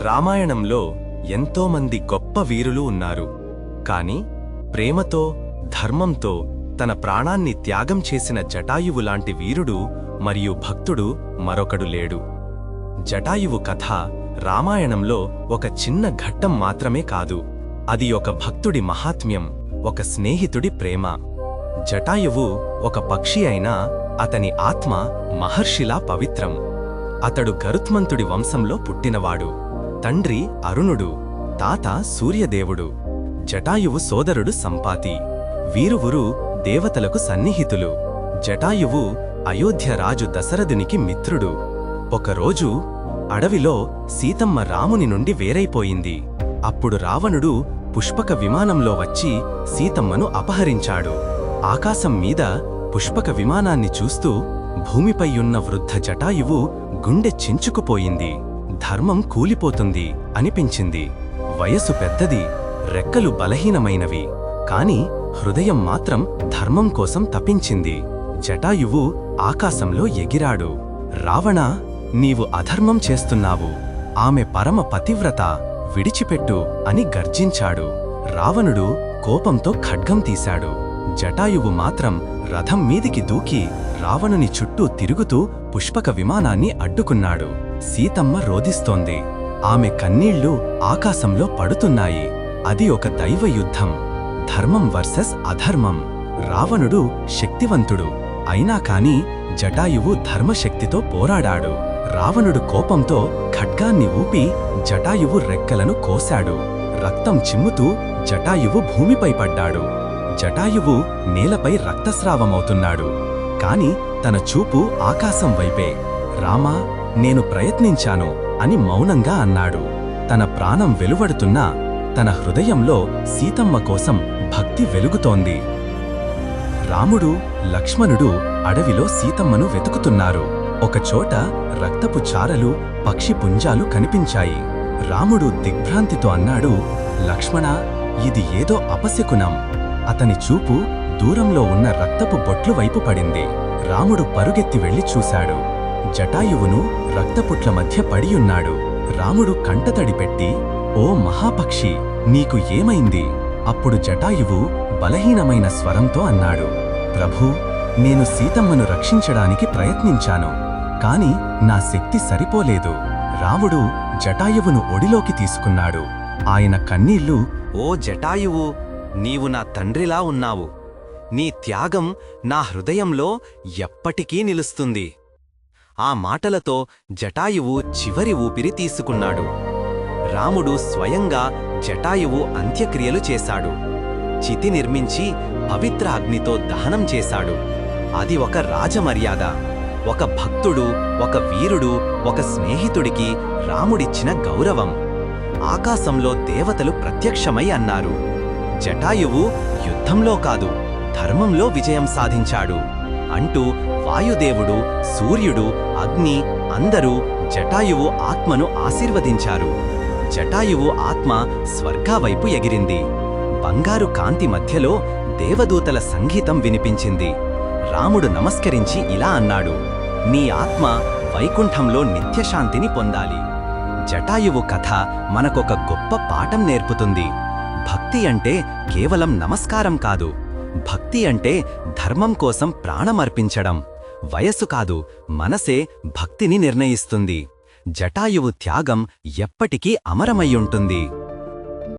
రామాయణంలో ఎంతోమంది గొప్ప వీరులు ఉన్నారు. కాని ప్రేమతో ధర్మంతో తన ప్రాణాన్ని త్యాగం చేసిన జటాయువు లాంటి వీరుడు మరియు భక్తుడు మరొకడు లేడు. జటాయువు కథ రామాయణంలో ఒక చిన్న ఘట్టం మాత్రమే కాదు, అది ఒక భక్తుడి మహాత్మ్యం, ఒక స్నేహితుడి ప్రేమ. జటాయువు ఒక పక్షి అయినా అతని ఆత్మ మహర్షిలా పవిత్రం. అతడు గరుత్మంతుడి వంశంలో పుట్టినవాడు. తండ్రి అరుణుడు, తాత సూర్యదేవుడు. జటాయువు సోదరుడు సంపాతి. వీరువురు దేవతలకు సన్నిహితులు. జటాయువు అయోధ్య రాజు దశరథునికి మిత్రుడు. ఒకరోజు అడవిలో సీతమ్మ రాముని నుండి వేరైపోయింది. అప్పుడు రావణుడు పుష్పక విమానంలో వచ్చి సీతమ్మను అపహరించాడు. ఆకాశం మీద పుష్పక విమానాన్ని చూస్తూ భూమిపైయున్న వృద్ధ జటాయువు గుండె చించుకుపోయింది. ధర్మం కూలిపోతుంది అనిపించింది. వయసు పెద్దది, రెక్కలు బలహీనమైనవి, కాని హృదయం మాత్రం ధర్మం కోసం తపించింది. జటాయువు ఆకాశంలో ఎగిరాడు. రావణా, నీవు అధర్మం చేస్తున్నావు, ఆమె పరమ పతివ్రత, విడిచిపెట్టు అని గర్జించాడు. రావణుడు కోపంతో ఖడ్గం తీశాడు. జటాయువు మాత్రం రథం మీదికి దూకి రావణుని చుట్టూ తిరుగుతూ పుష్పక విమానాన్ని అడ్డుకున్నాడు. సీతమ్మ రోదిస్తోంది. ఆమె కన్నీళ్లు ఆకాశంలో పడుతున్నాయి. అది ఒక దైవయుద్ధం, ధర్మం వర్సెస్ అధర్మం. రావణుడు శక్తివంతుడు అయినా కాని జటాయువు ధర్మశక్తితో పోరాడాడు. రావణుడు కోపంతో ఖడ్గాన్ని ఊపి జటాయువు రెక్కలను కోశాడు. రక్తం చిమ్ముతూ జటాయువు భూమిపై పడ్డాడు. జటాయువు నేలపై రక్తస్రావమవుతున్నాడు. కాని తన చూపు ఆకాశం వైపే. రామా, నేను ప్రయత్నించాను అని మౌనంగా అన్నాడు. తన ప్రాణం వెలువడుతున్నా తన హృదయంలో సీతమ్మ కోసం భక్తి వెలుగుతోంది. రాముడు, లక్ష్మణుడు అడవిలో సీతమ్మను వెతుకుతున్నారు. ఒకచోట రక్తపు చారలు, పక్షి పుంజాలు కనిపించాయి. రాముడు దిగ్భ్రాంతితో అన్నాడు, లక్ష్మణా, ఇది ఏదో అపశకునం. అతని చూపు దూరంలో ఉన్న రక్తపు బొట్లు వైపు పడింది. రాముడు పరుగెత్తి వెళ్లి చూశాడు. జటాయువును రక్తపుట్ల మధ్య పడియున్నాడు. రాముడు కంటతడి పెట్టి, ఓ మహాపక్షి, నీకు ఏమైంది? అప్పుడు జటాయువు బలహీనమైన స్వరంతో అన్నాడు, ప్రభూ, నేను సీతమ్మను రక్షించడానికి ప్రయత్నించాను, కాని నా శక్తి సరిపోలేదు. రాముడు జటాయువును ఒడిలోకి తీసుకున్నాడు. ఆయన కన్నీళ్లు, ఓ జటాయువు, నీవు నా తండ్రిలా ఉన్నావు. నీ త్యాగం నా హృదయంలో ఎప్పటికీ నిలుస్తుంది. ఆ మాటలతో జటాయువు చివరి ఊపిరి తీసుకున్నాడు. రాముడు స్వయంగా జటాయువు అంత్యక్రియలు చేశాడు. చితి నిర్మించి పవిత్ర అగ్నితో దహనం చేశాడు. అది ఒక రాజమర్యాద. ఒక భక్తుడు, ఒక వీరుడు, ఒక స్నేహితుడికి రాముడిచ్చిన గౌరవం. ఆకాశంలో దేవతలు ప్రత్యక్షమై అన్నారు, జటాయువు యుద్ధంలో కాదు, ధర్మంలో విజయం సాధించాడు అంటూ వాయుదేవుడు, సూర్యుడు, అగ్ని అందరూ జటాయువు ఆత్మను ఆశీర్వదించారు. జటాయువు ఆత్మ స్వర్గావైపు ఎగిరింది. బంగారు కాంతి మధ్యలో దేవదూతల సంగీతం వినిపించింది. రాముడు నమస్కరించి ఇలా అన్నాడు, నీ ఆత్మ వైకుంఠంలో నిత్యశాంతిని పొందాలి. జటాయువు కథ మనకొక గొప్ప పాఠం నేర్పుతుంది. భక్తి అంటే కేవలం నమస్కారం కాదు. భక్తి అంటే ధర్మం కోసం ప్రాణమర్పించడం. వయస్సు కాదు, మనసే భక్తిని నిర్ణయిస్తుంది. జటాయువు త్యాగం ఎప్పటికీ అమరమయ్యుంటుంది.